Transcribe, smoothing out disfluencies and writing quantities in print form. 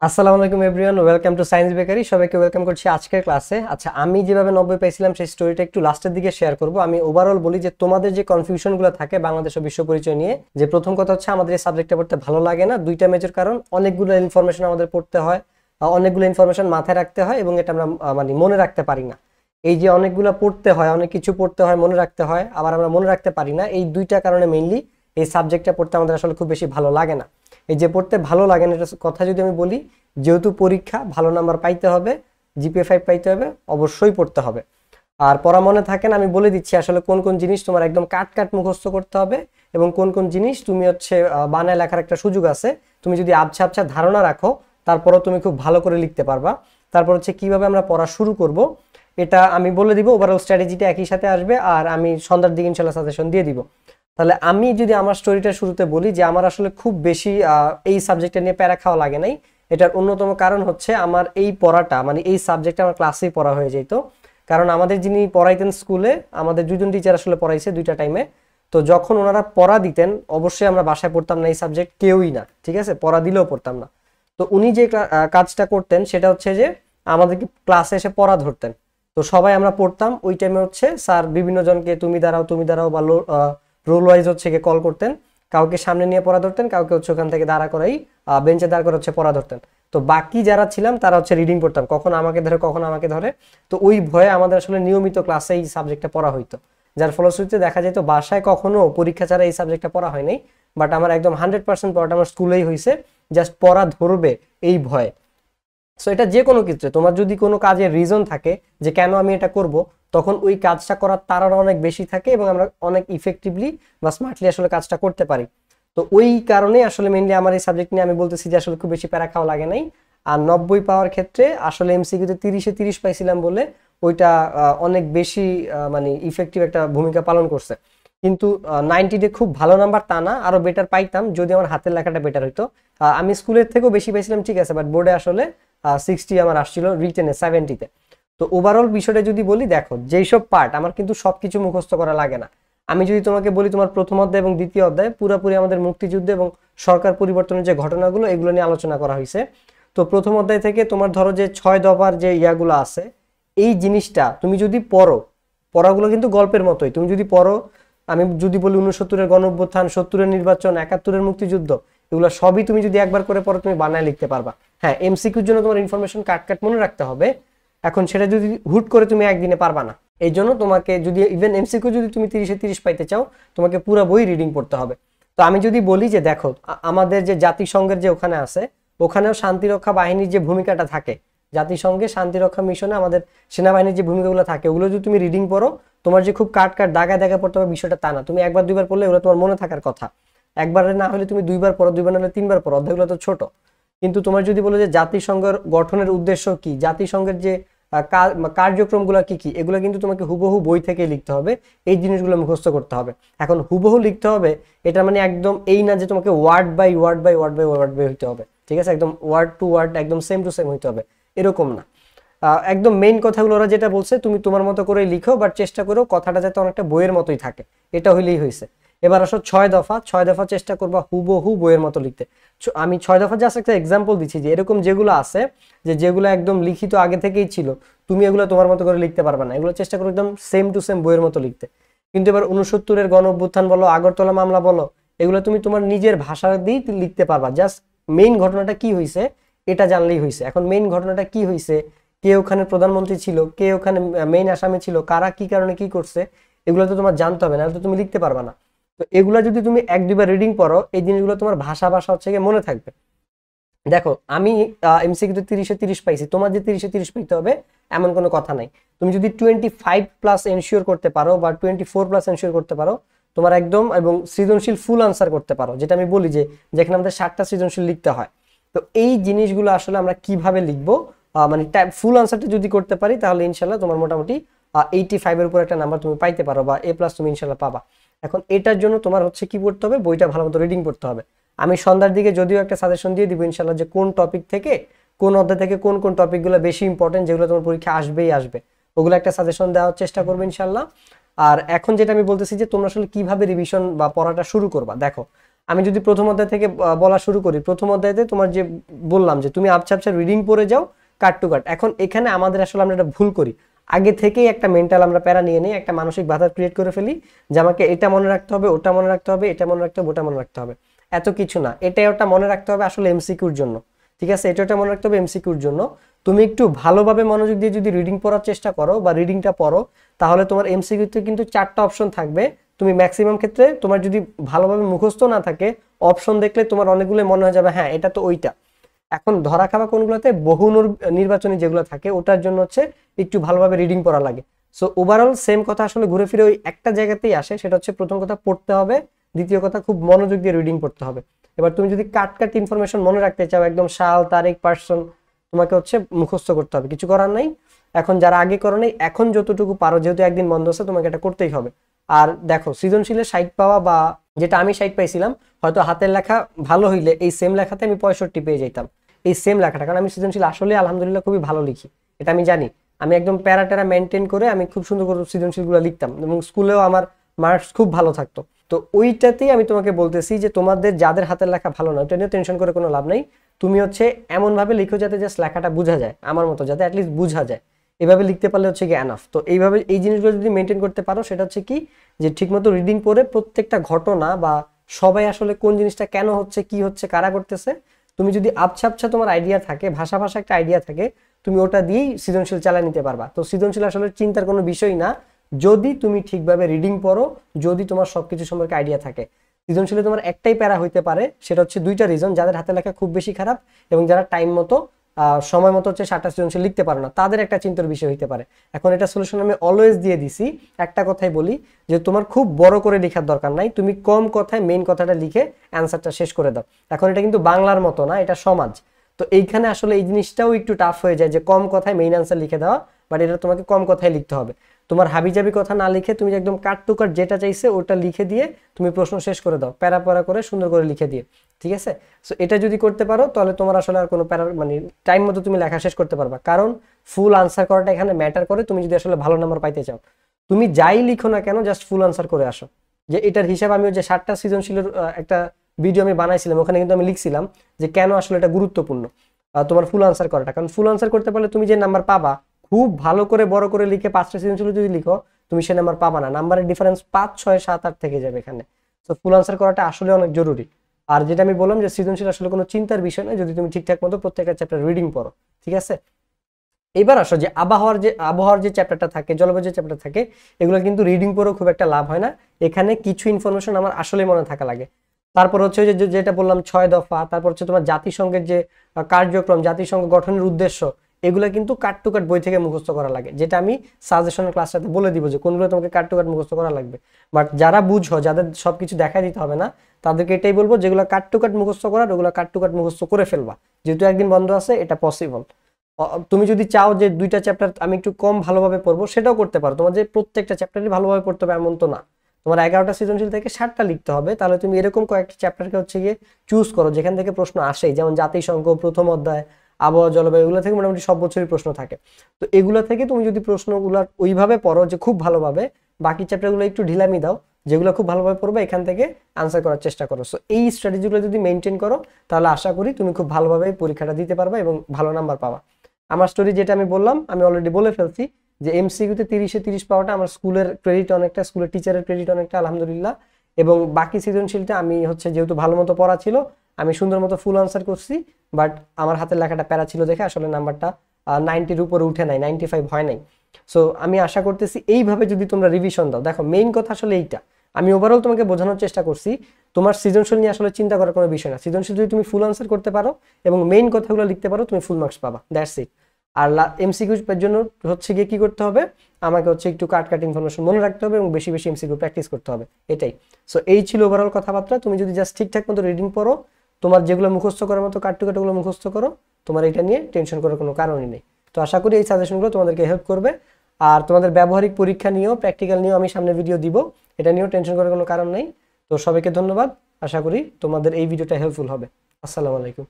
আসসালামু আলাইকুম everyone, welcome to science bakery. সবাইকে ওয়েলকাম করছি আজকের ক্লাসে। আচ্ছা, আমি যেভাবে 90 পাইছিলাম সেই স্টোরিটা একটু লাস্টের দিকে শেয়ার করব। আমি ওভারঅল বলি যে তোমাদের যে কনফিউশনগুলো থাকে বাংলাদেশ ও বিশ্ব পরিচয় নিয়ে, যে প্রথম কথা হচ্ছে আমাদের এই সাবজেক্টটা পড়তে ভালো লাগে না। দুইটা মেজর কারণ, অনেকগুলো ইনফরমেশন আমাদের পড়তে হয়, অনেকগুলো ইনফরমেশন মাথায় রাখতে হয় এবং এটা আমরা মানে মনে রাখতে পারি না। এই যে অনেকগুলো পড়তে হয়, অনেক কিছু পড়তে হয়, মনে রাখতে হয়, আবার আমরা মনে রাখতে পারি না। এই দুইটা কারণে মেইনলি এই সাবজেক্টটা পড়তে আমাদের আসলে খুব বেশি ভালো লাগে না। এই যে পড়তে ভালো লাগে না এটা কথা যদি আমি বলি, যেহেতু পরীক্ষা ভালো নাম্বার পাইতে হবে, জিপিএ 5 পাইতে হবে, অবশ্যই পড়তে হবে। আর পড়া মনে থাকে না, আমি বলে দিচ্ছি আসলে কোন কোন জিনিস তোমার একদম কাট কাট মুখস্থ করতে হবে এবং কোন কোন জিনিস তুমি হচ্ছে বানায় লেখার একটা সুযোগ আছে। তুমি যদি আবছা আবছা ধারণা রাখো তারপরও তুমি খুব ভালো করে লিখতে পারবা। তারপর হচ্ছে কিভাবে আমরা পড়া শুরু করব এটা আমি বলে দিব। ওভারঅল স্ট্র্যাটেজিটা একই সাথে আসবে আর আমি সন্ধ্যার দিকে ইনশাল্লাহ সাজেশন দিয়ে দিব। তাহলে আমি যদি আমার স্টোরিটা শুরুতে বলি যে আমার আসলে খুব বেশি এই সাবজেক্টটা নিয়ে প্যারা খাওয়া লাগে নাই। এটার অন্যতম কারণ হচ্ছে আমার এই পড়াটা মানে এই সাবজেক্টটা আমার ক্লাসেই পড়া হয়ে যেত। কারণ আমাদের যিনি পড়াইতেন স্কুলে, আমাদের দুজন টিচার আসলে পড়াইছে দুইটা টাইমে। তো যখন ওনারা পড়া দিতেন অবশ্যই আমরা বাসায় পড়তাম না এই সাবজেক্ট, কেউই না, ঠিক আছে, পড়া দিলেও পড়তাম না। তো উনি যে কাজটা করতেন সেটা হচ্ছে যে আমাদেরকে ক্লাসে এসে পড়া ধরতেন। তো সবাই আমরা পড়তাম। ওই টাইমে হচ্ছে স্যার বিভিন্ন জনকে তুমি দাঁড়াও বা রোল ওয়াইজ হচ্ছে গিয়ে কল করতেন। কাউকে সামনে নিয়ে পড়া ধরতেন, কাউকে হচ্ছে ওখান থেকে দাঁড়া করাই বেঞ্চে দাঁড় করে হচ্ছে পড়া ধরতেন। তো বাকি যারা ছিলাম তারা হচ্ছে রিডিং পড়তাম, কখন আমাকে ধরে কখন আমাকে ধরে। তো ওই ভয়ে আমাদের আসলে নিয়মিত ক্লাসে এই সাবজেক্টটা পড়া হইতো, যার ফলশ্রুতিতে দেখা যেত বাসায় কখনো পরীক্ষা ছাড়া এই সাবজেক্টটা পড়া হয় নাই। বাট আমার একদম 100% পড়াটা আমার স্কুলেই হয়েছে, জাস্ট পড়া ধরবে এই ভয়ে। সো এটা যে কোনো ক্ষেত্রে তোমার যদি কোনো কাজের রিজন থাকে যে কেন আমি এটা করব, তখন ওই কাজটা করার তাড়না অনেক বেশি থাকে এবং আমরা অনেক ইফেক্টিভলি বা স্মার্টলি আসলে কাজটা করতে পারি। তো ওই কারণে আসলে মেইনলি আমার এই সাবজেক্ট নিয়ে আমি বলতেছি যে আসলে খুব বেশি প্যারা খাওয়া লাগে নাই। আর 90 পাওয়ার ক্ষেত্রে আসলে এমসিকিউতে 30-এ 30 পাইছিলাম বলে ওইটা অনেক বেশি মানে ইফেক্টিভ একটা ভূমিকা পালন করছে। কিন্তু 90-তে খুব ভালো নাম্বার তা না, আরো বেটার পাইতাম যদি আমার হাতের লেখাটা বেটার হইতো। আমি স্কুলের থেকেও বেশি পাইছিলাম, ঠিক আছে, বাট বোর্ডে আসলে 60 আমার আসছিল, রিটেনে 70-তে। তো ওভারঅল বিষয়টা যদি বলি, দেখো যেইসব পার্ট আমার কিন্তু সবকিছু মুখস্থ করা লাগে না। আমি যদি তোমাকে বলি তোমার প্রথম অধ্যায় এবং দ্বিতীয় অধ্যায় পুরোপুরি আমাদের মুক্তিযুদ্ধ এবং সরকার পরিবর্তনের যে ঘটনাগুলো এগুলো নিয়ে আলোচনা করা হয়েছে। তো প্রথম অধ্যায় থেকে তোমার ধরো যে 6 দফার যে ইয়াগুলো আছে, এই জিনিসটা তুমি যদি পড়ো, পড়াগুলো কিন্তু গল্পের মতোই, তুমি যদি পড়ো, আমি যদি বলি 69-এর গণ অভ্যুত্থান, 70-এর নির্বাচন, 71-এর মুক্তিযুদ্ধ, এগুলো সবই তুমি যদি একবার করে পড়ো তুমি বানায় লিখতে পারবা। হ্যাঁ, এমসিকিউর জন্য তোমার ইনফরমেশন কাট কাট মনে রাখতে হবে। এখন সেটা যদি হুট করে তুমি একদিনে পারবা না। এই জন্য তোমাকে যদি ইভেন এমসিকিউ যদি তুমি 30-এ 30 পাইতে চাও, তোমাকে পুরো বই রিডিং পড়তে হবে। তো আমি যদি বলি যে দেখো আমাদের যে জাতিসংঘের যে ওখানে আছে, ওখানেও শান্তিরক্ষা বাহিনীর যে ভূমিকাটা থাকে, জাতিসংঘে শান্তিরক্ষা মিশনে আমাদের সেনাবাহিনীর যে ভূমিকাগুলো থাকে ওগুলো যদি তুমি রিডিং পড়ো, তোমার যে খুব কাট কাট দাগায় দাগায় পড়তে হবে বিষয়টা তা না। তুমি একবার দুইবার পড়লে ওগুলো তোমার মনে থাকার কথা। একবারে না হলে তুমি দুইবার পড়ো, দুইবার না হলে তিনবার পড়ো, অধ্যায়গুলো তো ছোট। কিন্তু তোমার যদি বলো যে জাতিসংঘের গঠনের উদ্দেশ্য কি, জাতিসংঘের যে কার্যক্রমগুলো কি কি, এগুলো কিন্তু তোমাকে হুবহু বই থেকে লিখতে হবে, এই জিনিসগুলো মুখস্থ করতে হবে। এখন হুবহু লিখতে হবে এটা মানে একদম এই না যে তোমাকে word by word by word by word by হইতে হবে, ঠিক আছে, একদম ওয়ার্ড টু ওয়ার্ড একদম সেম টু সেম হইতে হবে, এরকম না। একদম মেইন কথাগুলো ওরা যেটা বলছে তুমি তোমার মতো করে লিখো, বাট চেষ্টা করো কথাটা যাতে অনেকটা বইয়ের মতোই থাকে, এটা হইলেই হয়েছে। এবার আসো 6 দফা। 6 দফা চেষ্টা করবা হুবহু বইয়ের মতো লিখতে। আমি 6 দফা জাস্ট একটা এক্সাম্পল দিচ্ছি যে এরকম যেগুলো আছে, যে যেগুলো একদম লিখিত আগে থেকেই ছিল, তুমি এগুলো তোমার মতো করে লিখতে পারবে না, এগুলো চেষ্টা করো একদম সেম টু সেম বইয়ের মতো লিখতে। কিন্তু এবার 69-এর গণ অভ্যুত্থান বলো, আগরতলা মামলা বলো, এগুলো তুমি তোমার নিজের ভাষা দিয়েই লিখতে পারবা। জাস্ট মেইন ঘটনাটা কি হয়েছে এটা জানলেই হয়েছে। এখন মেইন ঘটনাটা কি হয়েছে, কে ওখানে প্রধানমন্ত্রী ছিল, কে ওখানে মেইন আসামি ছিল, কারা কি কারণে কি করছে, এগুলো তো তোমার জানতে হবে, না তো তুমি লিখতে পারবা না। তো এগুলা যদি তুমি এক দুইবার রিডিং পড়ো, এই জিনিসগুলো তোমার ভাষা ভাষা হচ্ছে গিয়ে মনে থাকবে। দেখো আমি এমসিকিউতে 30-এ 30 পাইছি, তোমার যে 30-এ 30 পাইতে হবে এমন কোনো কথা নাই। তুমি যদি 25+ এনশিওর করতে পারো বা 24+ এনশিওর করতে পারো, তোমার একদম, এবং সৃজনশীল ফুল আনসার করতে পারো, যেটা আমি বলি যে যেখানে আমাদের 60টা সৃজনশীল লিখতে হয়। তো এই জিনিসগুলো আসলে আমরা কিভাবে লিখবো, মানে ফুল আনসারটা যদি করতে পারি তাহলে ইনশাল্লাহ তোমার মোটামুটি 85-এর উপর একটা নাম্বার তুমি পাইতে পারো বা A+ তুমি ইনশাল্লাহ পাবা। এখন এটার জন্য তোমার হচ্ছে কি পড়তে হবে, বইটা ভালো মতো রিডিং পড়তে হবে। আমি সন্ধ্যার দিকে যদিও একটা সাজেশন দিয়ে দিব ইনশাল্লাহ যে কোন টপিক থেকে, কোন অধ্যায় থেকে কোন কোন টপিকগুলো বেশি ইম্পর্টেন্ট, যেগুলো তোমার পরীক্ষা আসবেই আসবে, ওগুলো একটা সাজেশন দেওয়ার চেষ্টা করবো ইনশাল্লাহ। আর এখন যেটা আমি বলতেছি যে তোমরা আসলে কিভাবে রিভিশন বা পড়াটা শুরু করবা, দেখো আমি যদি প্রথম অধ্যায় থেকে বলা শুরু করি, প্রথম অধ্যায়তে তোমার যে বললাম যে তুমি আবছা আবছা রিডিং পড়ে যাও কাট টু কাট। এখন এখানে আমাদের আসলে আমরা একটা ভুল করি, আগে থেকেই একটা মেন্টাল আমরা প্যারা নিয়ে নিই, একটা মানসিক বাধা ক্রিয়েট করে ফেলি যে আমাকে এটা মনে রাখতে হবে, ওটা মনে রাখতে হবে, এটা মনে রাখতে হবে, ওটা মনে রাখতে হবে। এত কিছু না, এটা ওটা মনে রাখতে হবে আসলে এমসিকিউর জন্য, ঠিক আছে? এটা ওটা মনে রাখতে হবে এমসিকিউর জন্য। তুমি একটু ভালোভাবে মনোযোগ দিয়ে যদি রিডিং পড়ার চেষ্টা করো বা রিডিংটা পড়ো, তাহলে তোমার এমসিকিউতে কিন্তু 4টা অপশন থাকবে। তুমি ম্যাক্সিমাম ক্ষেত্রে তোমার যদি ভালোভাবে মুখস্থ না থাকে, অপশন দেখলে তোমার অনেকগুলো মনে হয়ে যাবে হ্যাঁ এটা তো ওইটা। এখন ধরা খাওয়া কোনগুলোতে বহু নির্বাচনী যেগুলো থাকে ওটার জন্য হচ্ছে একটু ভালোভাবে রিডিং পড়া লাগে। সো ওভারঅল সেম কথা আসলে ঘুরে ফিরে ওই একটা জায়গাতেই আসে, সেটা হচ্ছে প্রথম কথা পড়তে হবে, দ্বিতীয় কথা খুব মনোযোগ দিয়ে রিডিং পড়তে হবে। এবার তুমি যদি কাট কাট ইনফরমেশন মনে রাখতে চাও, একদম সাল তারিখ পার্সন, তোমাকে হচ্ছে মুখস্থ করতে হবে, কিছু করার নাই। এখন যারা আগে করো নাই, এখন যতটুকু পারো, যেহেতু একদিন বন্ধ আছে তোমাকে এটা করতেই হবে। আর দেখো সৃজনশীলের 60 পাওয়া বা যেটা আমি 60 পাইছিলাম, হয়তো হাতের লেখা ভালো হইলে এই সেম লেখাতে আমি 65 পেয়ে যেতাম, এই সেম লেখাটা। কারণ আমি সৃজনশীল আসলে আলহামদুলিল্লাহ খুবই ভালো লিখি, এটা আমি জানি। আমি একদম প্যারাটেরা মেনটেন করে আমি খুব সুন্দর করে সৃজনশীলগুলো লিখতাম এবং স্কুলেও আমার মার্কস খুব ভালো থাকতো। তো ওইটাতেই আমি তোমাকে বলতেছি যে তোমাদের যাদের হাতের লেখা ভালো না, ওটা নিয়ে টেনশন করে কোনো লাভ নেই। তুমি হচ্ছে এমন ভাবে লিখো যাতে জাস্ট লেখাটা বোঝা যায়, আমার মতো যাতে অ্যাটলিস্ট বোঝা যায়, এভাবে লিখতে পারলে হচ্ছে কি এনাফ। তো এইভাবে এই জিনিসগুলো যদি মেনটেন করতে পারো, সেটা হচ্ছে কি যে ঠিকমতো রিডিং পড়ে প্রত্যেকটা ঘটনা বা সবাই আসলে কোন জিনিসটা কেন হচ্ছে, কি হচ্ছে, কারা করতেছে, তুমি যদি আবছা আবছা তোমার আইডিয়া থাকে, ভাষা ভাষা একটা আইডিয়া থাকে, তুমি ওটা দিয়েই সৃজনশীল চালিয়ে নিতে পারবা। তো সৃজনশীল আসলে চিন্তার কোনো বিষয় না, যদি তুমি ঠিকভাবে রিডিং পড়ো, যদি তোমার সবকিছু সম্পর্কে আইডিয়া থাকে। সৃজনশীলে তোমার একটাই প্যারা হইতে পারে, সেটা হচ্ছে 2টা রিজন, যাদের হাতে লেখা খুব বেশি খারাপ এবং যারা টাইম মতো সময় মতো হচ্ছে 7টা সৃজনশীল লিখতে পারো না, তাদের একটা চিন্তার বিষয় হইতে পারে। এখন এটা সলিউশন আমি অলওয়েজ দিয়ে দিছি, একটা কথাই বলি যে তোমার খুব বড় করে লেখার দরকার নাই, তুমি কম কথায় মেইন কথাটা লিখে অ্যান্সারটা শেষ করে দাও। এখন এটা কিন্তু বাংলার মতো না, এটা সমাজ। তো এইখানে আসলে এই জিনিসটাও একটু টাফ হয়ে যায় যে কম কথায় মেইন অ্যান্সার লিখে দেওয়া, বাট এটা তোমাকে কম কথায় লিখতে হবে। তোমার হাবিজাবি কথা না লিখে তুমি একদম কাট টু কাট যেটা চাইছে ওটা লিখে দিয়ে তুমি প্রশ্ন শেষ করে দাও, প্যারা প্যারা করে সুন্দর করে লিখে দিয়ে, ঠিক আছে? সো এটা যদি করতে পারো তাহলে তোমার আসলে আর কোনো প্যারা মানে টাইম মতো তুমি লেখা শেষ করতে পারবা। কারণ ফুল আনসার করাটা এখানে ম্যাটার করে, তুমি যদি আসলে ভালো নাম্বার পাইতে চাও। তুমি যাই লিখো না কেন জাস্ট ফুল আনসার করে আসো। যে এটার হিসাব আমি যে 7টা সৃজনশীলের একটা ভিডিও আমি বানাইছিলাম, ওখানে কিন্তু আমি লিখছিলাম যে কেন আসলে এটা গুরুত্বপূর্ণ তোমার ফুল আনসার করাটা। কারণ ফুল আনসার করতে পারলে তুমি যে নাম্বার পাবা, খুব ভালো করে বড় করে লিখে 5টা সৃজনশীল যদি লিখো, তুমি সে নাম্বার পাবা না, নাম্বারের ডিফারেন্স 5, 6, 7, 8 থেকে যাবে এখানে। তো ফুল আনসার করাটা আসলে অনেক জরুরি। আর যেটা আমি বললাম যে সৃজনশীল আসলে কোনো চিন্তার বিষয় নয়, যদি তুমি ঠিকঠাক মতো প্রত্যেকটা চ্যাপ্টার রিডিং পড়ো, ঠিক আছে? এবার আসো যে আবহাওয়ার যে চ্যাপ্টারটা থাকে, জলবায়ু যে চ্যাপ্টার থাকে, এগুলো কিন্তু রিডিং পড়েও খুব একটা লাভ হয় না। এখানে কিছু ইনফরমেশন আমার আসলে মনে থাকা লাগে। তারপর হচ্ছে যে যেটা বললাম 6 দফা, তারপর হচ্ছে তোমার জাতিসংঘের যে কার্যক্রম, জাতিসংঘ গঠনের উদ্দেশ্য, এগুলো কিন্তু কাট টু কাট বই থেকে মুখস্থ করা লাগে, যেটা আমি সাজেশনের ক্লাসটাতে বলে দিব যে কোনগুলো তোমাকে কাট টু কাট মুখস্থ করা লাগবে। বাট যারা বুঝো, যাদের সবকিছু দেখা দিতে হবে না, তাদেরকে এটাই বলবো যেগুলো কাট টু কাট মুখস্থ করার, ওগুলো কাট টু কাট মুখস্থ করে ফেলবা, যেহেতু একদিন বন্ধ আছে, এটা পসিবল। তুমি যদি চাও যে 2টা চ্যাপ্টার আমি একটু কম ভালোভাবে পড়বো, সেটাও করতে পারো। তোমার যে প্রত্যেকটা চ্যাপ্টারই ভালোভাবে পড়তে হবে এমন তো না, তোমার 11টা সৃজনশীল থেকে 7টা লিখতে হবে। তাহলে তুমি এরকম কয়েকটা চ্যাপ্টারকে হচ্ছে গিয়ে চুজ করো যেখান থেকে প্রশ্ন আসে, যেমন জাতিসংঘ, প্রথম অধ্যায়, আবহাওয়া জলবায়ু, এগুলো থেকে মোটামুটি সব বছরই প্রশ্ন থাকে। তো এগুলো থেকে তুমি যদি প্রশ্নগুলো ওইভাবে পড়ো যে খুব ভালোভাবে, বাকি চ্যাপ্টারগুলো একটু ঢিলামি দাও, যেগুলো খুব ভালোভাবে পড়বে এখান থেকে আনসার করার চেষ্টা করো। সো এই স্ট্র্যাটেজিগুলো যদি মেনটেন করো, তাহলে আশা করি তুমি খুব ভালোভাবে পরীক্ষাটা দিতে পারবে এবং ভালো নাম্বার পাবা। আমার স্টোরি যেটা আমি বললাম, আমি অলরেডি বলে ফেলছি যে এমসিকিউতে 30-এ 30 পাওয়াটা আমার স্কুলের ক্রেডিট অনেকটা, স্কুলের টিচারের ক্রেডিট অনেকটা আলহামদুলিল্লাহ। এবং বাকি সৃজনশীলটা আমি হচ্ছে যেহেতু ভালো মতো পড়া ছিল, আমি সুন্দর মতো ফুল আনসার করছি, বাট আমার হাতের লেখাটা প্যারা ছিল দেখে আসলে নাম্বারটা 90-র উপরে উঠে নাই, 95 হয় নাই। সো আমি আশা করতেছি এইভাবে যদি তোমরা রিভিশন দাও, দেখো মেইন কথা আসলে এইটা, আমি ওভারঅল তোমাকে বোঝানোর চেষ্টা করছি। তোমার সৃজনশীল নিয়ে আসলে চিন্তা করার কোনো বিষয় না, সৃজনশীল যদি তুমি ফুল আনসার করতে পারো এবং মেইন কথাগুলো লিখতে পারো, তুমি ফুল মার্কস পাবা, দ্যাটস ইট। আর এমসিকিউ এর জন্য হচ্ছে গিয়ে কি করতে হবে, আমাকে হচ্ছে একটু কাট ইনফরমেশন মনে রাখতে হবে এবং বেশি বেশি এমসিকিউ প্র্যাকটিস করতে হবে, এটাই। সো এই ছিল ওভারঅল কথাবার্তা। তুমি যদি জাস্ট ঠিকঠাক মতো রিডিং পড়ো, তোমার যেগুলো মুখস্থ করার মতো কাট টু কাট ওগুলো মুখস্থ করো, তোমার এটা নিয়ে টেনশন করার কোনো কারণই নেই। তো আশা করি এই সাজেশনগুলো তোমাদেরকে হেল্প করবে। আর তোমাদের ব্যবহারিক পরীক্ষা নিয়েও, প্র্যাকটিক্যাল নিয়েও আমি সামনে ভিডিও দিব, এটা নিয়েও টেনশন করার কোনো কারণ নেই। তো সবাইকে ধন্যবাদ, আশা করি তোমাদের এই ভিডিওটা হেল্পফুল হবে। আসসালামু আলাইকুম।